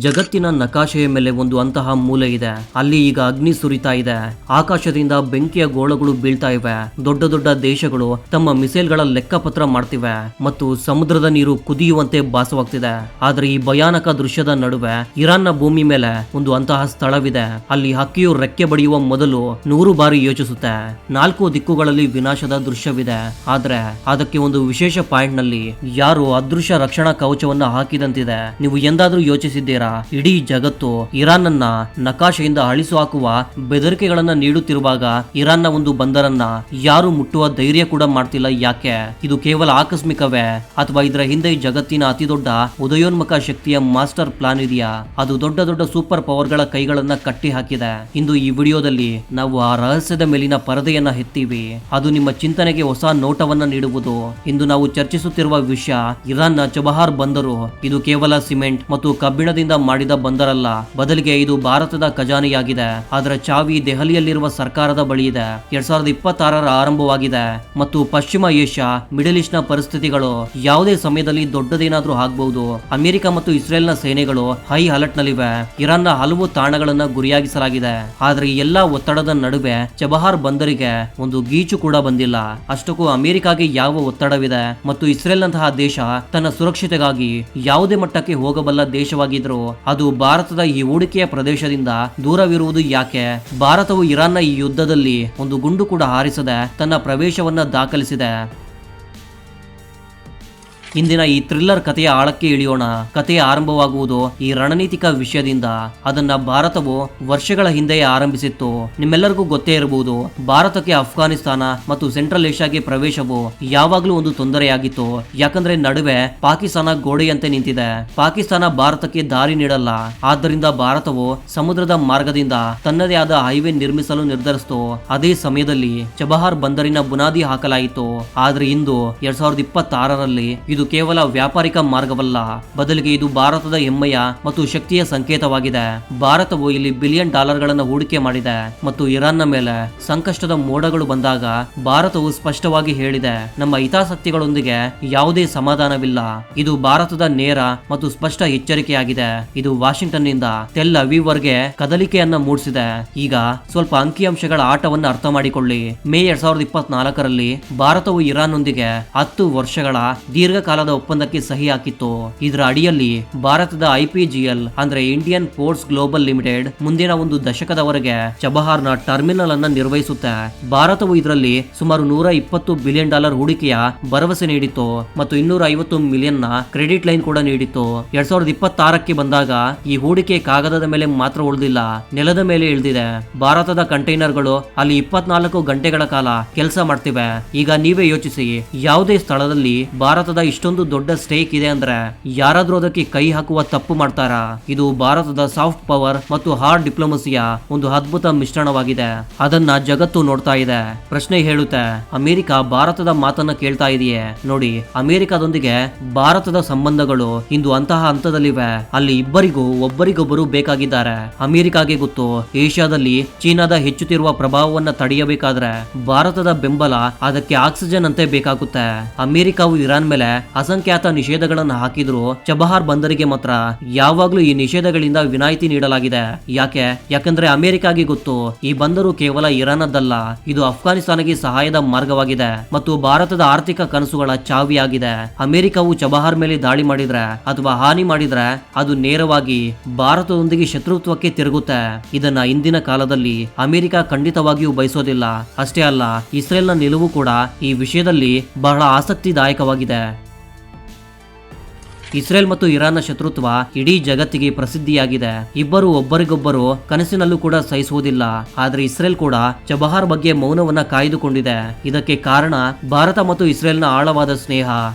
ಜಗತ್ತಿನ ನಕಾಶೆಯ ಮೇಲೆ ಒಂದು ಅಂತಹ ಮೂಲೆ ಇದೆ. ಅಲ್ಲಿ ಈಗ ಅಗ್ನಿ ಸುರಿತಾ ಇದೆ. ಆಕಾಶದಿಂದ ಬೆಂಕಿಯ ಗೋಳಗಳು ಬೀಳ್ತಾ ಇವೆ. ದೊಡ್ಡ ದೊಡ್ಡ ದೇಶಗಳು ತಮ್ಮ ಮಿಸೈಲ್ಗಳ ಲೆಕ್ಕಪತ್ರ ಮಾಡ್ತಿವೆ ಮತ್ತು ಸಮುದ್ರದ ನೀರು ಕುದಿಯುವಂತೆ ಭಾಸವಾಗ್ತಿದೆ. ಆದ್ರೆ ಈ ಭಯಾನಕ ದೃಶ್ಯದ ನಡುವೆ ಇರಾನ್ನ ಭೂಮಿ ಮೇಲೆ ಒಂದು ಅಂತಹ ಸ್ಥಳವಿದೆ. ಅಲ್ಲಿ ಹಕ್ಕಿಯು ರೆಕ್ಕೆ ಬಡಿಯುವ ಮೊದಲು 100 ಬಾರಿ ಯೋಚಿಸುತ್ತೆ. 4 ದಿಕ್ಕುಗಳಲ್ಲಿ ವಿನಾಶದ ದೃಶ್ಯವಿದೆ. ಆದ್ರೆ ಅದಕ್ಕೆ ಒಂದು ವಿಶೇಷ ಪಾಯಿಂಟ್ ನಲ್ಲಿ ಯಾರು ಅದೃಶ್ಯ ರಕ್ಷಣಾ ಕವಚವನ್ನ ಹಾಕಿದಂತಿದೆ. ನೀವು ಎಂದಾದ್ರೂ ಯೋಚಿಸಿದ್ದೀರಾ? ಇಡೀ ಜಗತ್ತು ಇರಾನ್ ಅನ್ನ ನಕಾಶೆಯಿಂದ ಅಳಿಸಿ ಹಾಕುವ ಬೆದರಿಕೆಗಳನ್ನ ನೀಡುತ್ತಿರುವಾಗ ಇರಾನ್ನ ಒಂದು ಬಂದರನ್ನ ಯಾರು ಮುಟ್ಟುವ ಧೈರ್ಯ ಕೂಡ ಮಾಡ್ತಿಲ್ಲ. ಯಾಕೆ? ಇದು ಕೇವಲ ಆಕಸ್ಮಿಕವೇ ಅಥವಾ ಇದರ ಹಿಂದೆ ಜಗತ್ತಿನ ಅತಿ ದೊಡ್ಡ ಉದಯೋನ್ಮುಖ ಶಕ್ತಿಯ ಮಾಸ್ಟರ್ ಪ್ಲಾನ್ ಇದೆಯಾ? ಅದು ದೊಡ್ಡ ದೊಡ್ಡ ಸೂಪರ್ ಪವರ್ಗಳ ಕೈಗಳನ್ನ ಕಟ್ಟಿ ಹಾಕಿದೆ. ಇಂದು ಈ ವಿಡಿಯೋದಲ್ಲಿ ನಾವು ಆ ರಹಸ್ಯದ ಮೇಲಿನ ಪರದೆಯನ್ನ ಎತ್ತೀವಿ. ಅದು ನಿಮ್ಮ ಚಿಂತನೆಗೆ ಹೊಸ ನೋಟವನ್ನ ನೀಡುವುದು. ಇಂದು ನಾವು ಚರ್ಚಿಸುತ್ತಿರುವ ವಿಷಯ ಇರಾನ್ನ ಚಬಹಾರ್ ಬಂದರು. ಇದು ಕೇವಲ ಸಿಮೆಂಟ್ ಮತ್ತು ಕಬ್ಬಿಣದಿಂದ ಮಾಡಿದ ಬಂದರಲ್ಲ, ಬದಲಿಗೆ ಇದು ಭಾರತದ ಖಜಾನೆಯಾಗಿದೆ. ಅದರ ಚಾವಿ ದೆಹಲಿಯಲ್ಲಿರುವ ಸರ್ಕಾರದ ಬಳಿ ಇದೆ. 2026ರ ಆರಂಭವಾಗಿದೆ ಮತ್ತು ಪಶ್ಚಿಮ ಏಷ್ಯಾ, ಮಿಡಲ್ ಈಸ್ಟ್ ನ ಪರಿಸ್ಥಿತಿಗಳು ಯಾವುದೇ ಸಮಯದಲ್ಲಿ ದೊಡ್ಡದೇನಾದ್ರೂ ಆಗಬಹುದು. ಅಮೆರಿಕ ಮತ್ತು ಇಸ್ರೇಲ್ನ ಸೇನೆಗಳು ಹೈ ಅಲರ್ಟ್ ನಲ್ಲಿವೆ. ಇರಾನ್ನ ಹಲವು ತಾಣಗಳನ್ನ ಗುರಿಯಾಗಿಸಲಾಗಿದೆ. ಆದ್ರೆ ಈ ಎಲ್ಲಾ ಒತ್ತಡದ ನಡುವೆ ಚಬಹಾರ್ ಬಂದರಿಗೆ ಒಂದು ಗೀಚು ಕೂಡ ಬಂದಿಲ್ಲ. ಅಷ್ಟಕ್ಕೂ ಅಮೆರಿಕಾಗೆ ಯಾವ ಒತ್ತಡವಿದೆ ಮತ್ತು ಇಸ್ರೇಲ್ ನಂತಹ ದೇಶ ತನ್ನ ಸುರಕ್ಷತೆಗಾಗಿ ಯಾವುದೇ ಮಟ್ಟಕ್ಕೆ ಹೋಗಬಲ್ಲ ದೇಶವಾಗಿದ್ರು ಅದು ಭಾರತದ ಈ ಹೂಡಿಕೆಯ ಪ್ರದೇಶದಿಂದ ದೂರವಿರುವುದು ಯಾಕೆ? ಭಾರತವು ಇರಾನ್ನ ಈ ಯುದ್ಧದಲ್ಲಿ ಒಂದು ಗುಂಡು ಕೂಡ ಹಾರಿಸದೆ ತನ್ನ ಪ್ರವೇಶವನ್ನ ದಾಖಲಿಸಿದೆ. ಇಂದಿನ ಈ ಥ್ರಿಲ್ಲರ್ ಕಥೆಯ ಆಳಕ್ಕೆ ಇಳಿಯೋಣ. ಕಥೆಯ ಆರಂಭವಾಗುವುದು ಈ ರಣನೀತಿಕ ವಿಷಯದಿಂದ. ಅದನ್ನ ಭಾರತವು ವರ್ಷಗಳ ಹಿಂದೆಯೇ ಆರಂಭಿಸಿತ್ತು. ನಿಮ್ಮೆಲ್ಲರಿಗೂ ಗೊತ್ತೇ ಇರಬಹುದು, ಭಾರತಕ್ಕೆ ಅಫ್ಘಾನಿಸ್ತಾನ ಮತ್ತು ಸೆಂಟ್ರಲ್ ಏಷ್ಯಾಗೆ ಪ್ರವೇಶವು ಯಾವಾಗಲೂ ಒಂದು ತೊಂದರೆಯಾಗಿತ್ತು. ಯಾಕಂದ್ರೆ ನಡುವೆ ಪಾಕಿಸ್ತಾನ ಗೋಡೆಯಂತೆ ನಿಂತಿದೆ. ಪಾಕಿಸ್ತಾನ ಭಾರತಕ್ಕೆ ದಾರಿ ನೀಡಲ್ಲ. ಆದ್ದರಿಂದ ಭಾರತವು ಸಮುದ್ರದ ಮಾರ್ಗದಿಂದ ತನ್ನದೇ ಆದ ಹೈವೇ ನಿರ್ಮಿಸಲು ನಿರ್ಧರಿಸಿತು. ಅದೇ ಸಮಯದಲ್ಲಿ ಚಬಹಾರ್ ಬಂದರಿನ ಬುನಾದಿ ಹಾಕಲಾಯಿತು. ಆದ್ರೆ ಇಂದು 2026ರಲ್ಲಿ ಇದು ಕೇವಲ ವ್ಯಾಪಾರಿಕ ಮಾರ್ಗವಲ್ಲ, ಬದಲಿಗೆ ಇದು ಭಾರತದ ಹೆಮ್ಮೆಯ ಮತ್ತು ಶಕ್ತಿಯ ಸಂಕೇತವಾಗಿದೆ. ಭಾರತವು ಇಲ್ಲಿ $1 ಬಿಲಿಯನ್ ಹೂಡಿಕೆ ಮಾಡಿದೆ ಮತ್ತು ಇರಾನ್ನ ಮೇಲೆ ಸಂಕಷ್ಟದ ಮೋಡಗಳು ಬಂದಾಗ ಭಾರತವು ಸ್ಪಷ್ಟವಾಗಿ ಹೇಳಿದೆ, ನಮ್ಮ ಹಿತಾಸಕ್ತಿಗಳೊಂದಿಗೆ ಯಾವುದೇ ಸಮಾಧಾನವಿಲ್ಲ. ಇದು ಭಾರತದ ನೇರ ಮತ್ತು ಸ್ಪಷ್ಟ ಎಚ್ಚರಿಕೆಯಾಗಿದೆ. ಇದು ವಾಷಿಂಗ್ಟನ್ ನಿಂದ ಟೆಲ್ ಅವೀವ್ ವರೆಗೆ ಕದಲಿಕೆಯನ್ನ ಮೂಡಿಸಿದೆ. ಈಗ ಸ್ವಲ್ಪ ಅಂಕಿಅಂಶಗಳ ಆಟವನ್ನು ಅರ್ಥ ಮಾಡಿಕೊಳ್ಳಿ. ಮೇ 2024ರಲ್ಲಿ ಭಾರತವು ಇರಾನ್ನೊಂದಿಗೆ 10 ವರ್ಷಗಳ ದೀರ್ಘಕಾಲದ ಒಪ್ಪಂದಕ್ಕೆ ಸಹಿ ಹಾಕಿತ್ತು. ಇದರ ಅಡಿಯಲ್ಲಿ ಭಾರತದ IPGL ಅಂದ್ರೆ ಇಂಡಿಯನ್ ಪೋರ್ಟ್ಸ್ ಗ್ಲೋಬಲ್ ಲಿಮಿಟೆಡ್ ಮುಂದಿನ ಒಂದು ದಶಕದವರೆಗೆ ಚಬಹಾರ್ನ ಟರ್ಮಿನಲ್ ಅನ್ನ ನಿರ್ವಹಿಸುತ್ತೆ. ಭಾರತವು ಇದರಲ್ಲಿ ಸುಮಾರು $120 ಬಿಲಿಯನ್ ಹೂಡಿಕೆಯ ಭರವಸೆ ನೀಡಿತ್ತು ಮತ್ತು $250 ಮಿಲಿಯನ್ ನ ಕ್ರೆಡಿಟ್ ಲೈನ್ ಕೂಡ ನೀಡಿತ್ತು. 2026ಕ್ಕೆ ಬಂದಾಗ ಈ ಹೂಡಿಕೆ ಕಾಗದದ ಮೇಲೆ ಮಾತ್ರ ಉಳಿದಿಲ್ಲ, ನೆಲದ ಮೇಲೆ ಇಳಿದಿದೆ. ಭಾರತದ ಕಂಟೈನರ್ಗಳು ಅಲ್ಲಿ 24 ಗಂಟೆಗಳ ಕಾಲ ಕೆಲಸ ಮಾಡ್ತಿವೆ. ಈಗ ನೀವೇ ಯೋಚಿಸಿ, ಯಾವುದೇ ಸ್ಥಳದಲ್ಲಿ ಭಾರತದ ಇಷ್ಟೊಂದು ದೊಡ್ಡ ಸ್ಟೇಕ್ ಇದೆ ಅಂದ್ರೆ ಯಾರಾದ್ರೂ ಅದಕ್ಕೆ ಕೈ ಹಾಕುವ ತಪ್ಪು ಮಾಡ್ತಾರಾ? ಇದು ಭಾರತದ ಸಾಫ್ಟ್ ಪವರ್ ಮತ್ತು ಹಾರ್ಡ್ ಡಿಪ್ಲೊಮಸಿಯ ಒಂದು ಅದ್ಭುತ ಮಿಶ್ರಣವಾಗಿದೆ. ಅದನ್ನ ಜಗತ್ತು ನೋಡ್ತಾ ಇದೆ. ಪ್ರಶ್ನೆ ಹೇಳುತ್ತೆ, ಅಮೆರಿಕ ಭಾರತದ ಮಾತನ್ನ ಕೇಳ್ತಾ ಇದೆಯೇ? ನೋಡಿ, ಅಮೆರಿಕದೊಂದಿಗೆ ಭಾರತದ ಸಂಬಂಧಗಳು ಇಂದು ಅಂತಹ ಹಂತದಲ್ಲಿವೆ. ಅಲ್ಲಿ ಇಬ್ಬರಿಗೂ ಒಬ್ಬರಿಗೊಬ್ಬರು ಬೇಕಾಗಿದ್ದಾರೆ. ಅಮೆರಿಕಾಗೆ ಗೊತ್ತು, ಏಷ್ಯಾದಲ್ಲಿ ಚೀನಾದ ಹೆಚ್ಚುತ್ತಿರುವ ಪ್ರಭಾವವನ್ನ ತಡೆಯಬೇಕಾದ್ರೆ ಭಾರತದ ಬೆಂಬಲ ಅದಕ್ಕೆ ಆಕ್ಸಿಜನ್ ಅಂತೆ ಬೇಕಾಗುತ್ತೆ. ಅಮೆರಿಕವು ಇರಾನ್ ಮೇಲೆ ಅಸಂಖ್ಯಾತ ನಿಷೇಧಗಳನ್ನು ಹಾಕಿದ್ರು ಚಬಹಾರ್ ಬಂದರಿಗೆ ಮಾತ್ರ ಯಾವಾಗ್ಲೂ ಈ ನಿಷೇಧಗಳಿಂದ ವಿನಾಯಿತಿ ನೀಡಲಾಗಿದೆ. ಯಾಕಂದ್ರೆ ಅಮೆರಿಕಾಗೆ ಗೊತ್ತು, ಈ ಬಂದರು ಕೇವಲ ಇರಾನದ್ದಲ್ಲ, ಇದು ಅಫ್ಘಾನಿಸ್ತಾನಕ್ಕೆ ಸಹಾಯದ ಮಾರ್ಗವಾಗಿದೆ ಮತ್ತು ಭಾರತದ ಆರ್ಥಿಕ ಕನಸುಗಳ ಚಾವಿಯಾಗಿದೆ. ಅಮೆರಿಕವು ಚಬಹಾರ್ ಮೇಲೆ ದಾಳಿ ಮಾಡಿದ್ರೆ ಅಥವಾ ಹಾನಿ ಮಾಡಿದ್ರೆ ಅದು ನೇರವಾಗಿ ಭಾರತದೊಂದಿಗೆ ಶತ್ರುತ್ವಕ್ಕೆ ತಿರುಗುತ್ತೆ. ಇದನ್ನ ಇಂದಿನ ಕಾಲದಲ್ಲಿ ಅಮೆರಿಕ ಖಂಡಿತವಾಗಿಯೂ ಬಯಸೋದಿಲ್ಲ. ಅಷ್ಟೇ ಅಲ್ಲ, ಇಸ್ರೇಲ್ನ ನಿಲುವು ಕೂಡ ಈ ವಿಷಯದಲ್ಲಿ ಬಹಳ ಆಸಕ್ತಿದಾಯಕವಾಗಿದೆ. ಇಸ್ರೇಲ್ ಮತ್ತು ಇರಾನ್ನ ಶತ್ರುತ್ವ ಇಡೀ ಜಗತ್ತಿಗೆ ಪ್ರಸಿದ್ಧಿಯಾಗಿದೆ. ಇಬ್ಬರು ಒಬ್ಬರಿಗೊಬ್ಬರು ಕನಸಿನಲ್ಲೂ ಕೂಡ ಸಹಿಸುವುದಿಲ್ಲ. ಆದ್ರೆ ಇಸ್ರೇಲ್ ಕೂಡ ಚಬಹಾರ್ ಬಗ್ಗೆ ಮೌನವನ್ನ ಕಾಯ್ದುಕೊಂಡಿದೆ. ಇದಕ್ಕೆ ಕಾರಣ ಭಾರತ ಮತ್ತು ಇಸ್ರೇಲ್ನ ಆಳವಾದ ಸ್ನೇಹ.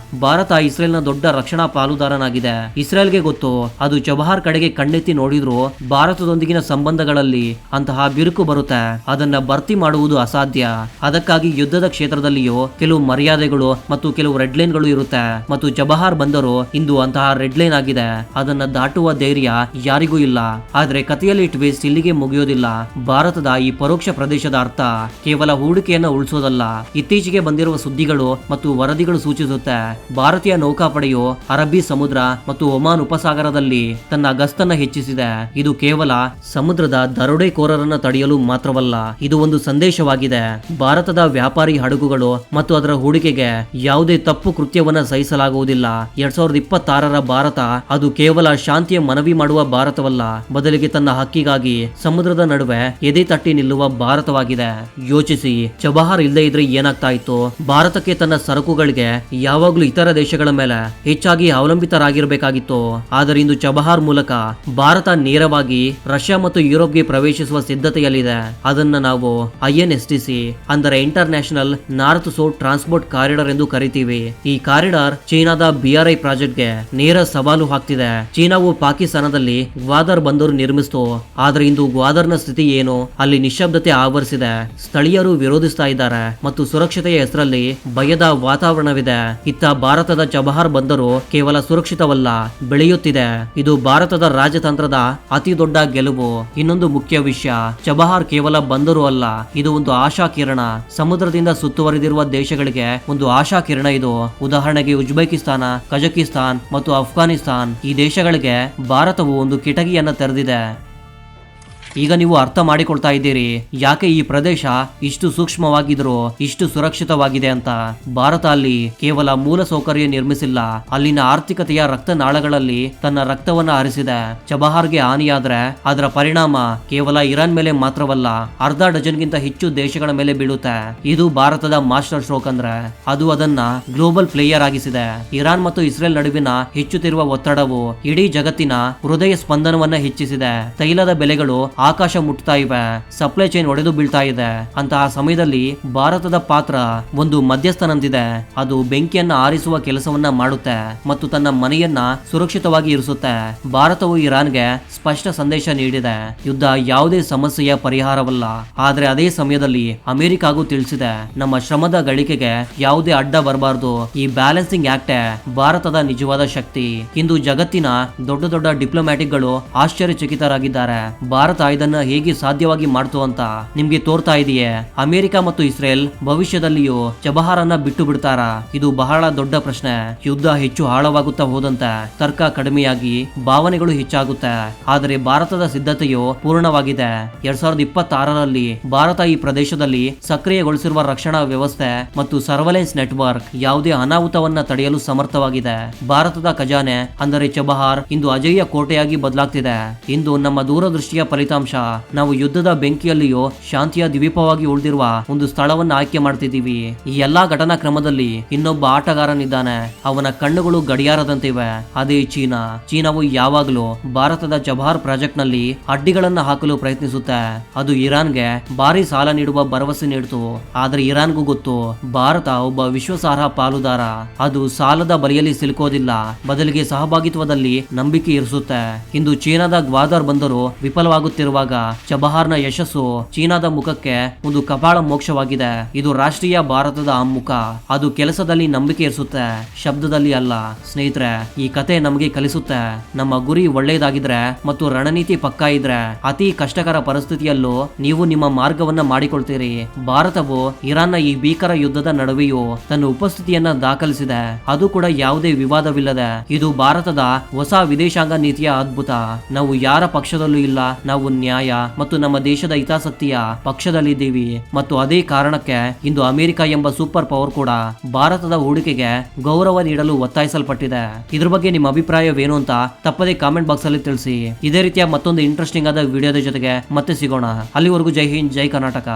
ಭಾರತ ಇಸ್ರೇಲ್ನ ದೊಡ್ಡ ರಕ್ಷಣಾ ಪಾಲುದಾರನಾಗಿದೆ. ಇಸ್ರೇಲ್ಗೆ ಗೊತ್ತು, ಅದು ಚಬಹಾರ್ ಕಡೆಗೆ ಕಣ್ಣೆತ್ತಿ ನೋಡಿದ್ರು ಭಾರತದೊಂದಿಗಿನ ಸಂಬಂಧಗಳಲ್ಲಿ ಅಂತಹ ಬಿರುಕು ಬರುತ್ತೆ. ಅದನ್ನ ಭರ್ತಿ ಮಾಡುವುದು ಅಸಾಧ್ಯ. ಅದಕ್ಕಾಗಿ ಯುದ್ಧದ ಕ್ಷೇತ್ರದಲ್ಲಿಯೂ ಕೆಲವು ಮರ್ಯಾದೆಗಳು ಮತ್ತು ಕೆಲವು ರೆಡ್ ಲೈನ್ಗಳು ಇರುತ್ತೆ ಮತ್ತು ಚಬಹಾರ್ ಬಂದರು ಇಂದು ಅಂತಹ ರೆಡ್ ಲೈನ್ ಆಗಿದೆ. ಅದನ್ನ ದಾಟುವ ಧೈರ್ಯ ಯಾರಿಗೂ ಇಲ್ಲ. ಆದ್ರೆ ಕಥೆಯಲ್ಲಿ ಟ್ವಿಸ್ಟ್ ಇಲ್ಲಿಗೆ ಮುಗಿಯೋದಿಲ್ಲ. ಭಾರತದ ಈ ಪರೋಕ್ಷ ಪ್ರದೇಶದ ಅರ್ಥ ಕೇವಲ ಹೂಡಿಕೆಯನ್ನು ಉಳಿಸೋದಲ್ಲ. ಇತ್ತೀಚೆಗೆ ಬಂದಿರುವ ಸುದ್ದಿಗಳು ಮತ್ತು ವರದಿಗಳು ಸೂಚಿಸುತ್ತೆ ಭಾರತೀಯ ನೌಕಾಪಡೆಯು ಅರಬ್ಬಿ ಸಮುದ್ರ ಮತ್ತು ಒಮಾನ್ ಉಪಸಾಗರದಲ್ಲಿ ತನ್ನ ಗಸ್ತನ್ನ ಹೆಚ್ಚಿಸಿದೆ. ಇದು ಕೇವಲ ಸಮುದ್ರದ ದರೋಡೆಕೋರರನ್ನ ತಡೆಯಲು ಮಾತ್ರವಲ್ಲ, ಇದು ಒಂದು ಸಂದೇಶವಾಗಿದೆ. ಭಾರತದ ವ್ಯಾಪಾರಿ ಹಡಗುಗಳು ಮತ್ತು ಅದರ ಹೂಡಿಕೆಗೆ ಯಾವುದೇ ತಪ್ಪು ಕೃತ್ಯವನ್ನ ಸಹಿಸಲಾಗುವುದಿಲ್ಲ. 2026ರ ಭಾರತ ಅದು ಕೇವಲ ಶಾಂತಿಯ ಮನವಿ ಮಾಡುವ ಭಾರತವಲ್ಲ, ಬದಲಿಗೆ ತನ್ನ ಹಕ್ಕಿಗಾಗಿ ಸಮುದ್ರದ ನಡುವೆ ಎದೆ ತಟ್ಟಿ ನಿಲ್ಲುವ ಭಾರತವಾಗಿದೆ. ಯೋಚಿಸಿ, ಚಬಹಾರ್ ಇಲ್ಲದೆ ಇದ್ರೆ ಏನಾಗ್ತಾ ಇತ್ತು? ಭಾರತಕ್ಕೆ ತನ್ನ ಸರಕುಗಳಿಗೆ ಯಾವಾಗ್ಲೂ ಇತರ ದೇಶಗಳ ಮೇಲೆ ಹೆಚ್ಚಾಗಿ ಅವಲಂಬಿತರಾಗಿರಬೇಕಾಗಿತ್ತು. ಆದರೆ ಇಂದು ಚಬಹಾರ್ ಮೂಲಕ ಭಾರತ ನೇರವಾಗಿ ರಷ್ಯಾ ಮತ್ತು ಯುರೋಪ್ಗೆ ಪ್ರವೇಶಿಸುವ ಸಿದ್ಧತೆಯಲ್ಲಿದೆ. ಅದನ್ನ ನಾವು INSTC ಅಂದರೆ international north south transport corridor ಎಂದು ಕರಿತೀವಿ. ಈ ಕಾರಿಡಾರ್ ಚೀನಾದ BRI ಪ್ರಾಜೆಕ್ಟ್ಗೆ ನೇರ ಸವಾಲು ಹಾಕ್ತಿದೆ. ಚೀನಾವು ಪಾಕಿಸ್ತಾನದಲ್ಲಿ ಗ್ವಾದರ್ ಬಂದರು ನಿರ್ಮಿಸಿತು. ಆದ್ರೆ ಇಂದು ಗ್ವಾದರ್ನ ಸ್ಥಿತಿ ಏನು? ಅಲ್ಲಿ ನಿಶ್ಶಬ್ದತೆ ಆವರಿಸಿದೆ. ಸ್ಥಳೀಯರು ವಿರೋಧಿಸ್ತಾ ಇದ್ದಾರೆ ಮತ್ತು ಸುರಕ್ಷತೆಯ ಹೆಸರಲ್ಲಿ ಭಯದ ವಾತಾವರಣವಿದೆ. ಇತ್ತ ಭಾರತದ ಚಬಹಾರ್ ಬಂದರು ಕೇವಲ ಸುರಕ್ಷಿತವಲ್ಲ, ಬೆಳೆಯುತ್ತಿದೆ. ಇದು ಭಾರತದ ರಾಜತಂತ್ರದ ಅತಿ ದೊಡ್ಡ ಗೆಲುವು. ಇನ್ನೊಂದು ಮುಖ್ಯ ವಿಷಯ, ಚಬಹಾರ್ ಕೇವಲ ಬಂದರು ಅಲ್ಲ, ಇದು ಒಂದು ಆಶಾ ಕಿರಣ. ಸಮುದ್ರದಿಂದ ಸುತ್ತುವರಿದಿರುವ ದೇಶಗಳಿಗೆ ಒಂದು ಆಶಾ ಕಿರಣ ಇದು. ಉದಾಹರಣೆಗೆ ಉಜ್ಬೇಕಿಸ್ತಾನ, ಕಜಕಿಸ್ತಾನ್ ಮತ್ತು ಅಫ್ಘಾನಿಸ್ತಾನ್ ಈ ದೇಶಗಳಿಗೆ ಭಾರತವು ಒಂದು ಕಿಟಕಿಯನ್ನ ತೆರೆದಿದೆ. ಈಗ ನೀವು ಅರ್ಥ ಮಾಡಿಕೊಳ್ತಾ ಇದ್ದೀರಿ ಯಾಕೆ ಈ ಪ್ರದೇಶ ಇಷ್ಟು ಸೂಕ್ಷ್ಮವಾಗಿದ್ರು ಇಷ್ಟು ಸುರಕ್ಷಿತವಾಗಿದೆ ಅಂತ. ಭಾರತ ಅಲ್ಲಿ ಕೇವಲ ಮೂಲ ಸೌಕರ್ಯ ನಿರ್ಮಿಸಿಲ್ಲ, ಅಲ್ಲಿನ ಆರ್ಥಿಕತೆಯ ರಕ್ತನಾಳಗಳಲ್ಲಿ ತನ್ನ ರಕ್ತವನ್ನ ಹರಿಸಿದೆ. ಚಬಹಾರ್ಗೆ ಹಾನಿಯಾದ್ರೆ ಅದರ ಪರಿಣಾಮ ಕೇವಲ ಇರಾನ್ ಮೇಲೆ ಮಾತ್ರವಲ್ಲ, ಅರ್ಧ ಡಜನ್ಗಿಂತ ಹೆಚ್ಚು ದೇಶಗಳ ಮೇಲೆ ಬೀಳುತ್ತೆ. ಇದು ಭಾರತದ ಮಾಸ್ಟರ್ ಸ್ಟ್ರೋಕ್ ಅಂದ್ರೆ ಅದು ಅದನ್ನ ಗ್ಲೋಬಲ್ ಪ್ಲೇಯರ್ ಆಗಿಸಿದೆ. ಇರಾನ್ ಮತ್ತು ಇಸ್ರೇಲ್ ನಡುವಿನ ಹೆಚ್ಚುತ್ತಿರುವ ಒತ್ತಡವು ಇಡೀ ಜಗತ್ತಿನ ಹೃದಯ ಸ್ಪಂದನವನ್ನ ಹೆಚ್ಚಿಸಿದೆ. ತೈಲದ ಬೆಲೆಗಳು ಆಕಾಶ ಮುಟ್ತಾ ಇವೆ, ಸಪ್ಲೈ ಚೈನ್ ಒಡೆದು ಬೀಳ್ತಾ ಇದೆ. ಅಂತಹ ಸಮಯದಲ್ಲಿ ಭಾರತದ ಪಾತ್ರ ಒಂದು ಮಧ್ಯಸ್ಥನಂತಿದೆ. ಅದು ಬೆಂಕಿಯನ್ನ ಆರಿಸುವ ಕೆಲಸವನ್ನ ಮಾಡುತ್ತೆ ಮತ್ತು ತನ್ನ ಮನೆಯನ್ನ ಸುರಕ್ಷಿತವಾಗಿ ಇರಿಸುತ್ತೆ. ಭಾರತವು ಇರಾನ್ಗೆ ಸ್ಪಷ್ಟ ಸಂದೇಶ ನೀಡಿದೆ, ಯುದ್ಧ ಯಾವುದೇ ಸಮಸ್ಯೆಯ ಪರಿಹಾರವಲ್ಲ. ಆದ್ರೆ ಅದೇ ಸಮಯದಲ್ಲಿ ಅಮೆರಿಕಾಗೂ ತಿಳಿಸಿದೆ, ನಮ್ಮ ಶ್ರಮದ ಗಳಿಕೆಗೆ ಯಾವುದೇ ಅಡ್ಡ ಬರಬಾರದು. ಈ ಬ್ಯಾಲೆನ್ಸಿಂಗ್ ಆಕ್ಟ್ ಭಾರತದ ನಿಜವಾದ ಶಕ್ತಿ. ಇಂದು ಜಗತ್ತಿನ ದೊಡ್ಡ ದೊಡ್ಡ ಡಿಪ್ಲೊಮ್ಯಾಟಿಕ್ ಗಳು ಆಶ್ಚರ್ಯಚಕಿತರಾಗಿದ್ದಾರೆ. ಭಾರತ ಇದನ್ನ ಹೇಗೆ ಸಾಧ್ಯವಾಗಿ ಮಾಡ್ತು ಅಂತ ನಿಮ್ಗೆ ತೋರ್ತಾ ಇದೆಯೇ? ಅಮೆರಿಕ ಮತ್ತು ಇಸ್ರೇಲ್ ಭವಿಷ್ಯದಲ್ಲಿಯೂ ಚಬಹಾರನ್ನ ಬಿಟ್ಟು ಬಿಡ್ತಾರಾ? ಇದು ಬಹಳ ದೊಡ್ಡ ಪ್ರಶ್ನೆ. ಯುದ್ಧ ಹೆಚ್ಚು ಆಳವಾಗುತ್ತಾ ಹೋದಂತೆ ತರ್ಕ ಕಡಿಮೆಯಾಗಿ ಭಾವನೆಗಳು ಹೆಚ್ಚಾಗುತ್ತೆ. ಆದರೆ ಭಾರತದ ಸಿದ್ಧತೆಯು ಪೂರ್ಣವಾಗಿದೆ. 2026ರಲ್ಲಿ ಭಾರತ ಈ ಪ್ರದೇಶದಲ್ಲಿ ಸಕ್ರಿಯಗೊಳಿಸಿರುವ ರಕ್ಷಣಾ ವ್ಯವಸ್ಥೆ ಮತ್ತು ಸರ್ವೆಲೆನ್ಸ್ ನೆಟ್ವರ್ಕ್ ಯಾವುದೇ ಅನಾಹುತವನ್ನ ತಡೆಯಲು ಸಮರ್ಥವಾಗಿದೆ. ಭಾರತದ ಖಜಾನೆ ಅಂದರೆ ಚಬಹಾರ್ ಇಂದು ಅಜೇಯ ಕೋಟೆಯಾಗಿ ಬದಲಾಗ್ತಿದೆ. ಇಂದು ನಮ್ಮ ದೂರದೃಷ್ಟಿಯ ಫಲಿತಾಂಶ, ನಾವು ಯುದ್ಧದ ಬೆಂಕಿಯಲ್ಲಿಯೂ ಶಾಂತಿಯ ದ್ವೀಪವಾಗಿ ಉಳಿದಿರುವ ಒಂದು ಸ್ಥಳವನ್ನು ಆಯ್ಕೆ ಮಾಡ್ತಿದ್ದೀವಿ. ಈ ಎಲ್ಲಾ ಘಟನಾ ಕ್ರಮದಲ್ಲಿ ಇನ್ನೊಬ್ಬ ಆಟಗಾರನಿದ್ದಾನೆ. ಅವನ ಕಣ್ಣುಗಳು ಗಡಿಯಾರದಂತಿವೆ. ಅದೇ ಚೀನಾ. ಚೀನಾವು ಯಾವಾಗಲೂ ಭಾರತದ ಚಬಹಾರ್ ಪ್ರಾಜೆಕ್ಟ್ ನಲ್ಲಿ ಅಡ್ಡಿಗಳನ್ನ ಹಾಕಲು ಪ್ರಯತ್ನಿಸುತ್ತೆ. ಅದು ಇರಾನ್ಗೆ ಭಾರಿ ಸಾಲ ನೀಡುವ ಭರವಸೆ ನೀಡಿತು. ಆದ್ರೆ ಇರಾನ್ಗೂ ಗೊತ್ತು, ಭಾರತ ಒಬ್ಬ ವಿಶ್ವಾಸಾರ್ಹ ಪಾಲುದಾರ. ಅದು ಸಾಲದ ಬಲಿಯಲ್ಲಿ ಸಿಲುಕೋದಿಲ್ಲ, ಬದಲಿಗೆ ಸಹಭಾಗಿತ್ವದಲ್ಲಿ ನಂಬಿಕೆ ಇರಿಸುತ್ತೆ. ಇಂದು ಚೀನಾದ ಗ್ವಾದರ್ ಬಂದರು ವಿಫಲವಾಗುತ್ತಿರುವಾಗ ಚಬಹಾರ್ನ ಯಶಸ್ಸು ಚೀನಾದ ಮುಖಕ್ಕೆ ಒಂದು ಕಪಾಳ ಮೋಕ್ಷವಾಗಿದೆ. ಇದು ರಾಷ್ಟ್ರೀಯ ಭಾರತದ ಮುಖ. ಅದು ಕೆಲಸದಲ್ಲಿ ನಂಬಿಕೆ ಇರಿಸುತ್ತೆ, ಶಬ್ದದಲ್ಲಿ ಅಲ್ಲ. ಸ್ನೇಹಿತರೆ, ಈ ಕತೆ ನಮಗೆ ಕಲಿಸುತ್ತೆ, ನಮ್ಮ ಗುರಿ ಒಳ್ಳೆಯದಾಗಿದ್ರೆ ಮತ್ತು ರಣನೀತಿ ಪಕ್ಕಾ ಇದ್ರೆ ಅತಿ ಕಷ್ಟಕರ ಪರಿಸ್ಥಿತಿಯಲ್ಲೂ ನೀವು ನಿಮ್ಮ ಮಾರ್ಗವನ್ನ ಮಾಡಿಕೊಳ್ತೀರಿ. ಭಾರತವು ಇರಾನ್ನ ಈ ಭೀಕರ ಯುದ್ಧದ ನಡುವೆಯೂ ತನ್ನ ಉಪಸ್ಥಿತಿಯನ್ನ ದಾಖಲಿಸಿದೆ, ಅದು ಕೂಡ ಯಾವುದೇ ವಿವಾದವಿಲ್ಲದೆ. ಇದು ಭಾರತದ ಹೊಸ ವಿದೇಶಾಂಗ ನೀತಿಯ ಅದ್ಭುತ. ನಾವು ಯಾರ ಪಕ್ಷದಲ್ಲೂ ಇಲ್ಲ, ನಾವು ನ್ಯಾಯ ಮತ್ತು ನಮ್ಮ ದೇಶದ ಹಿತಾಸಕ್ತಿಯ ಪಕ್ಷದಲ್ಲಿದ್ದೀವಿ. ಮತ್ತು ಅದೇ ಕಾರಣಕ್ಕೆ ಇಂದು ಅಮೆರಿಕ ಎಂಬ ಸೂಪರ್ ಪವರ್ ಕೂಡ ಭಾರತದ ಹೂಡಿಕೆಗೆ ಗೌರವ ನೀಡಲು ಒತ್ತಾಯಿಸಲ್ಪಟ್ಟಿದೆ. ಇದ್ರ ಬಗ್ಗೆ ನಿಮ್ಮ ಅಭಿಪ್ರಾಯವೇನು ಅಂತ ತಪ್ಪದೇ ಕಾಮೆಂಟ್ ಬಾಕ್ಸ್ ಅಲ್ಲಿ ತಿಳಿಸಿ. ಇದೇ ರೀತಿಯ ಮತ್ತೊಂದು ಇಂಟ್ರೆಸ್ಟಿಂಗ್ ಆದ ವಿಡಿಯೋದ ಜೊತೆಗೆ ಮತ್ತೆ ಸಿಗೋಣ. ಅಲ್ಲಿವರೆಗೂ ಜೈ ಹಿಂದ್, ಜೈ ಕರ್ನಾಟಕ.